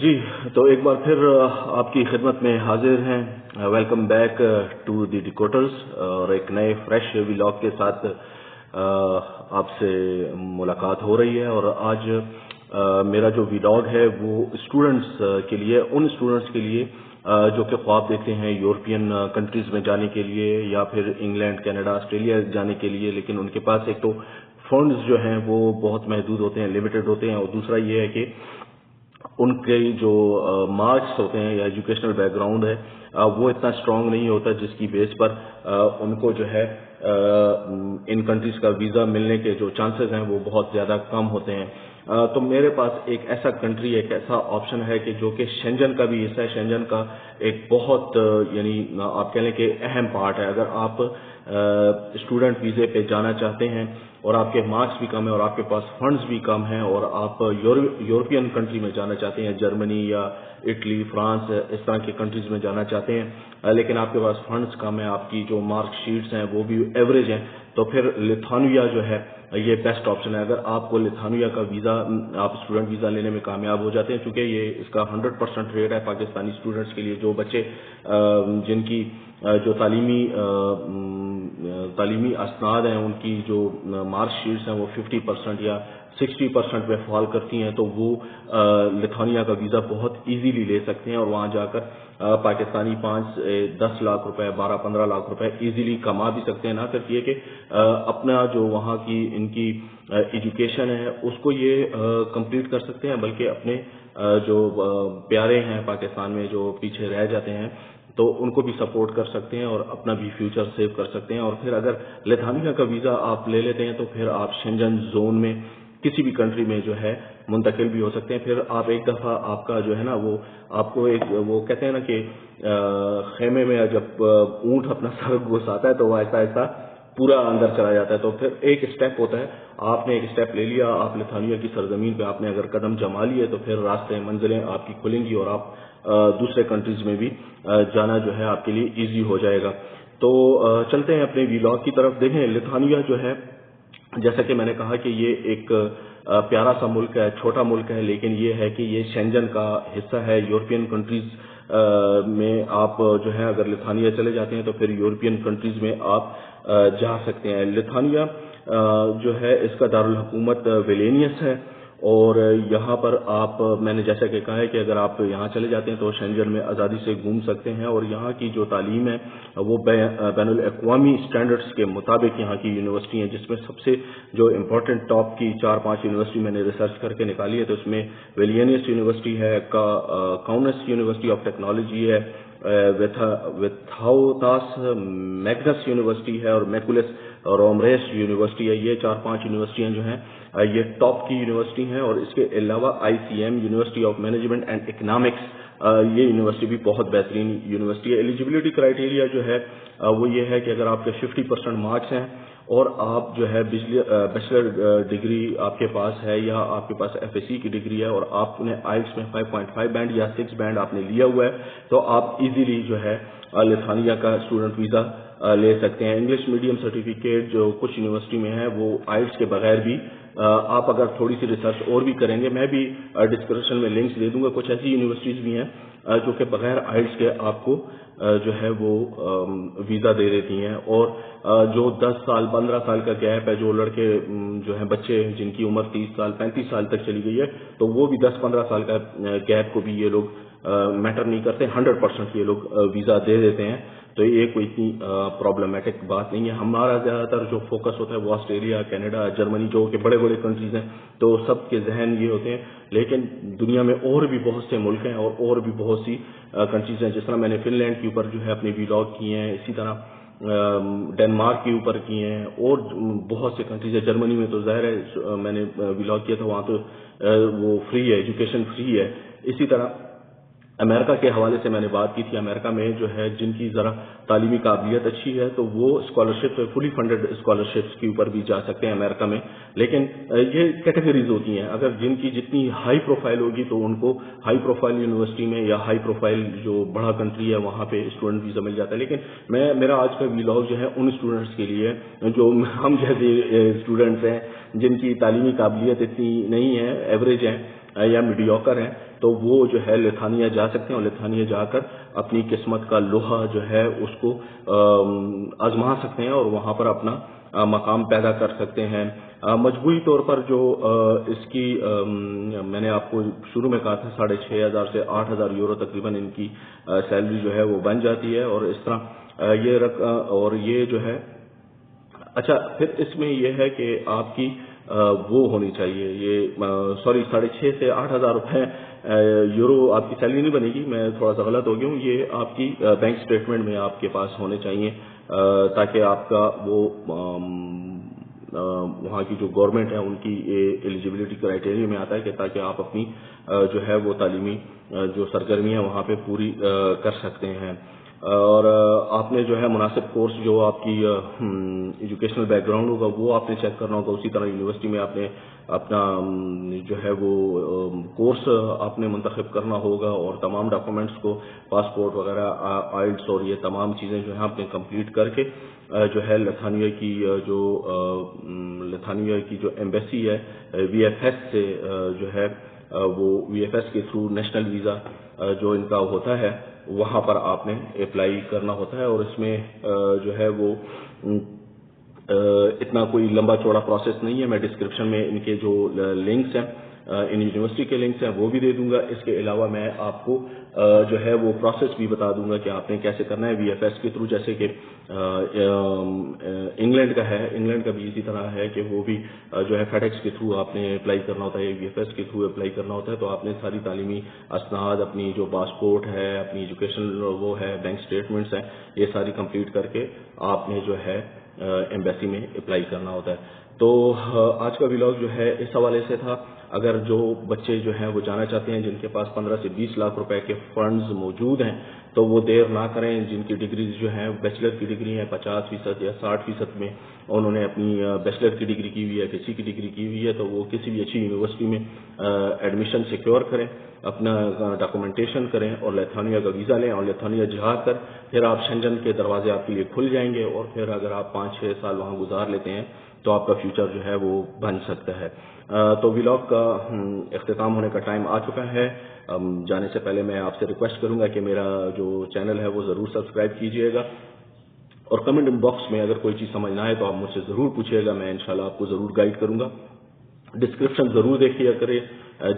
جی تو ایک بار پھر آپ کی خدمت میں حاضر ہیں. ویلکم بیک ٹو دی ڈیکوٹرز اور ایک نئے فریش ولاگ کے ساتھ آپ سے ملاقات ہو رہی ہے. اور آج میرا جو ولاگ ہے وہ اسٹوڈنٹس کے لیے, ان اسٹوڈنٹس کے لیے جو کہ خواب دیکھتے ہیں یورپین کنٹریز میں جانے کے لیے یا پھر انگلینڈ, کینیڈا, آسٹریلیا جانے کے لیے, لیکن ان کے پاس ایک تو فنڈز جو ہیں وہ بہت محدود ہوتے ہیں, لمیٹڈ ہوتے ہیں, اور دوسرا یہ ہے کہ ان کے جو مارکس ہوتے ہیں یا ایجوکیشنل بیک گراؤنڈ ہے وہ اتنا اسٹرانگ نہیں ہوتا جس کی بیس پر ان کو جو ہے ان کنٹریز کا ویزا ملنے کے جو چانسز ہیں وہ بہت زیادہ کم ہوتے ہیں. تو میرے پاس ایک ایسا کنٹری, ایک ایسا آپشن ہے کہ جو کہ شینجن کا بھی حصہ ہے, شینجن کا ایک بہت یعنی آپ کہہ لیں کہ اہم پارٹ ہے. اگر آپ اسٹوڈنٹ ویزے پہ جانا چاہتے ہیں اور آپ کے مارکس بھی کم ہیں اور آپ کے پاس فنڈز بھی کم ہیں اور آپ یورپین کنٹری میں جانا چاہتے ہیں, جرمنی یا اٹلی, فرانس, اس طرح کی کنٹریز میں جانا چاہتے ہیں, لیکن آپ کے پاس فنڈز کم ہیں, آپ کی جو مارک شیٹس ہیں وہ بھی ایوریج ہیں, تو پھر لتھانویا جو ہے یہ بیسٹ آپشن ہے. اگر آپ کو لتھانویا کا ویزا, آپ اسٹوڈنٹ ویزا لینے میں کامیاب ہو جاتے ہیں, چونکہ یہ اس کا 100% ریٹ ہے پاکستانی اسٹوڈنٹس کے لیے, جو بچے جن کی جو تعلیمی اسناد ہیں ان کی جو مارک شیٹس ہیں وہ 50% یا 60% پہ فال کرتی ہیں, تو وہ لتھانویا کا ویزا بہت ایزیلی لے سکتے ہیں اور وہاں جا کر پاکستانی 5-10 لاکھ روپے, 12-15 لاکھ روپے ایزیلی کما بھی سکتے ہیں. نہ صرف یہ کہ اپنا جو وہاں کی ان کی ایجوکیشن ہے اس کو یہ کمپلیٹ کر سکتے ہیں, بلکہ اپنے جو پیارے ہیں پاکستان میں جو پیچھے رہ جاتے ہیں تو ان کو بھی سپورٹ کر سکتے ہیں اور اپنا بھی فیوچر سیو کر سکتے ہیں. اور پھر اگر لتھانویا کا ویزا آپ لے لیتے ہیں تو پھر آپ شینجن زون میں کسی بھی کنٹری میں جو ہے منتقل بھی ہو سکتے ہیں. پھر آپ ایک دفعہ آپ کا جو ہے نا وہ آپ کو ایک وہ کہتے ہیں نا کہ خیمے میں جب اونٹ اپنا سر گھساتا ہے تو وہ ایسا ایسا پورا اندر چلا جاتا ہے, تو پھر ایک اسٹیپ ہوتا ہے, آپ نے ایک اسٹیپ لے لیا, آپ لتھانویا کی سرزمین پہ آپ نے اگر قدم جما لیے تو پھر راستے منزلیں آپ کی کھلیں گی اور آپ دوسرے کنٹریز میں بھی جانا جو ہے آپ کے لیے ایزی ہو جائے گا. تو چلتے ہیں اپنے ویلاگ کی طرف. دیکھیں لتھانویا جو ہے جیسا کہ میں نے کہا کہ یہ ایک پیارا سا ملک ہے, چھوٹا ملک ہے, لیکن یہ ہے کہ یہ شینجن کا حصہ ہے. یورپین کنٹریز میں آپ جو ہے اگر لتھانویا چلے جاتے ہیں تو پھر یورپین کنٹریز میں آپ جا سکتے ہیں. لتھانویا جو ہے اس کا دارالحکومت ویلینیس ہے, اور یہاں پر آپ, میں نے جیسا کہ کہا ہے کہ اگر آپ یہاں چلے جاتے ہیں تو شینجن میں آزادی سے گھوم سکتے ہیں, اور یہاں کی جو تعلیم ہے وہ بین الاقوامی اسٹینڈرڈس کے مطابق یہاں کی یونیورسٹی ہیں, جس میں سب سے جو امپورٹنٹ ٹاپ کی 4-5 یونیورسٹی میں نے ریسرچ کر کے نکالی ہے تو اس میں ویلینیس یونیورسٹی ہے, کاؤنس یونیورسٹی آف ٹیکنالوجی ہے, وتھاؤتاس میگنس یونیورسٹی ہے, اور میکولس رومریس یونیورسٹی ہے. یہ 4-5 یونیورسٹیاں جو ہیں یہ ٹاپ کی یونیورسٹی ہیں, اور اس کے علاوہ ICM university of management and economics, یہ یونیورسٹی بھی بہت بہترین یونیورسٹی ہے. ایلیجبلٹی کرائیٹیریا جو ہے وہ یہ ہے کہ اگر آپ کے 50% مارکس ہیں اور آپ جو ہے بیچلر ڈگری آپ کے پاس ہے یا آپ کے پاس FSc کی ڈگری ہے اور آپ نے آئلٹس میں 5.5 بینڈ یا 6 بینڈ آپ نے لیا ہوا ہے تو آپ ایزیلی جو ہے لتھانویا کا اسٹوڈنٹ ویزا لے سکتے ہیں. انگلش میڈیم سرٹیفکیٹ جو کچھ یونیورسٹی میں ہے وہ آئلٹس کے بغیر بھی آپ اگر تھوڑی سی ریسرچ اور بھی کریں گے, میں بھی ڈسکرپشن میں لنکس دے دوں گا, کچھ ایسی یونیورسٹیز بھی ہیں جو کہ بغیر آئلٹس کے آپ کو جو ہے وہ ویزا دے دیتی ہیں. اور جو 10 سال 15 سال کا گیپ ہے, جو لڑکے جو ہیں بچے جن کی عمر 30 سال 35 سال تک چلی گئی ہے تو وہ بھی 10-15 سال کا گیپ کو بھی یہ لوگ میٹر نہیں کرتے, 100% یہ لوگ ویزا دے دیتے ہیں. تو یہ کوئی اتنی پرابلمٹک بات نہیں ہے. ہمارا زیادہ تر جو فوکس ہوتا ہے وہ آسٹریلیا, کینیڈا, جرمنی جو کہ بڑے بڑے کنٹریز ہیں, تو سب کے ذہن یہ ہوتے ہیں, لیکن دنیا میں اور بھی بہت سے ملک ہیں اور بھی بہت سی کنٹریز ہیں. جس طرح میں نے فن لینڈ کے اوپر جو ہے اپنے ویلاگ کیے ہیں, اسی طرح ڈنمارک کے اوپر کیے ہیں, اور بہت سے کنٹریز ہیں. جرمنی میں تو ظاہر ہے میں نے ویلاگ کیا تھا, وہاں تو وہ فری ہے, ایجوکیشن فری ہے. اسی طرح امریکہ کے حوالے سے میں نے بات کی تھی. امریکہ میں جو ہے جن کی ذرا تعلیمی قابلیت اچھی ہے تو وہ اسکالرشپ, فلی فنڈڈ اسکالرشپس کے اوپر بھی جا سکتے ہیں امریکہ میں, لیکن یہ کیٹیگریز ہوتی ہیں. اگر جن کی جتنی ہائی پروفائل ہوگی تو ان کو ہائی پروفائل یونیورسٹی میں یا ہائی پروفائل جو بڑا کنٹری ہے وہاں پہ اسٹوڈنٹ ویزا مل جاتا ہے. لیکن میرا آج کا ویلاگ جو ہے ان اسٹوڈنٹس کے لیے جو ہم جیسے اسٹوڈنٹس ہیں جن کی تعلیمی قابلیت اتنی نہیں ہے, ایوریج ہیں, یا میڈیوکر ہیں تو وہ جو ہے لتھانیہ جا سکتے ہیں اور لتھانیہ جا کر اپنی قسمت کا لوہا جو ہے اس کو آزما سکتے ہیں اور وہاں پر اپنا مقام پیدا کر سکتے ہیں. مجموعی طور پر جو اس کی میں نے آپ کو شروع میں کہا تھا 6,500 سے 8,000 یورو تقریباً ان کی سیلری جو ہے وہ بن جاتی ہے. اور اس طرح یہ جو ہے اچھا پھر اس میں یہ ہے کہ آپ کی وہ ہونی چاہیے یہ 6,500 سے 8,000 روپے یورو آپ کی سیلری نہیں بنے گی, میں تھوڑا سا غلط ہو گیا ہوں. یہ آپ کی بینک اسٹیٹمنٹ میں آپ کے پاس ہونے چاہیے تاکہ آپ کا وہ وہاں کی جو گورنمنٹ ہے ان کی ایلیجیبلٹی کرائٹیریا میں آتا ہے کہ تاکہ آپ اپنی جو ہے وہ تعلیمی جو سرگرمیاں وہاں پہ پوری کر سکتے ہیں. اور آپ نے جو ہے مناسب کورس جو آپ کی ایجوکیشنل بیک گراؤنڈ ہوگا وہ آپ نے چیک کرنا ہوگا. اسی طرح یونیورسٹی میں آپ نے اپنا جو ہے وہ کورس آپ نے منتخب کرنا ہوگا اور تمام ڈاکومنٹس کو پاسپورٹ وغیرہ آئلٹس اور یہ تمام چیزیں جو ہیں آپ نے کمپلیٹ کر کے جو ہے لتھانیہ کی جو ایمبیسی ہے وی ایف ایس سے جو ہے وہ وی ایف ایس کے تھرو نیشنل ویزا جو ان کا ہوتا ہے وہاں پر آپ نے اپلائی کرنا ہوتا ہے. اور اس میں جو ہے وہ اتنا کوئی لمبا چوڑا پروسیس نہیں ہے. میں ڈسکرپشن میں ان کے جو لنکس ہیں ان یونیورسٹی کے لنکس ہیں وہ بھی دے دوں گا. اس کے علاوہ میں آپ کو جو ہے وہ پروسیس بھی بتا دوں گا کہ آپ نے کیسے کرنا ہے وی ایف ایس کے تھرو. جیسے کہ انگلینڈ کا ہے, انگلینڈ کا بھی اسی طرح ہے کہ وہ بھی جو ہے فیڈیکس کے تھرو آپ نے اپلائی کرنا ہوتا ہے, وی ایف ایس کے تھرو اپلائی کرنا ہوتا ہے. تو آپ نے ساری تعلیمی اسناد, اپنی جو پاسپورٹ ہے, اپنی ایجوکیشن وہ ہے, بینک اسٹیٹمنٹس ہیں, یہ ساری کمپلیٹ کر کے آپ نے جو ہے ایمبیسی میں اپلائی کرنا ہوتا ہے. تو آج کا ولاگ جو ہے اس حوالے سے تھا. اگر جو بچے جو ہیں وہ جانا چاہتے ہیں جن کے پاس 15 سے 20 لاکھ روپے کے فنڈز موجود ہیں تو وہ دیر نہ کریں. جن کی ڈگریز جو ہیں بیچلر کی ڈگری ہیں 50% یا 60% میں انہوں نے اپنی بیچلر کی ڈگری کی ہوئی ہے, کسی کی ڈگری کی ہوئی ہے, تو وہ کسی بھی اچھی یونیورسٹی میں ایڈمیشن سیکیور کریں, اپنا ڈاکومنٹیشن کریں اور لتھانیہ کا ویزا لیں. اور لتھانیہ جا کر پھر آپ شنجن کے دروازے آپ کے لیے کھل جائیں گے اور پھر اگر آپ 5-6 سال وہاں گزار لیتے ہیں تو آپ کا فیوچر جو ہے وہ بن سکتا ہے. تو ولاگ کا اختتام ہونے کا ٹائم آ چکا ہے. جانے سے پہلے میں آپ سے ریکویسٹ کروں گا کہ میرا جو چینل ہے وہ ضرور سبسکرائب کیجئے گا اور کمنٹ باکس میں اگر کوئی چیز سمجھ نہ آئے تو آپ مجھ سے ضرور پوچھیے گا, میں انشاءاللہ آپ کو ضرور گائیڈ کروں گا. ڈسکرپشن ضرور دیکھیے کرے,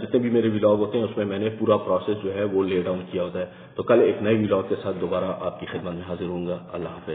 جتنے بھی میرے ولاگ ہوتے ہیں اس میں میں نے پورا پروسیس جو ہے وہ لے ڈاؤن کیا ہوتا ہے. تو کل ایک نئے ولاگ کے ساتھ دوبارہ آپ کی خدمت میں حاضر ہوں گا. اللہ حافظ.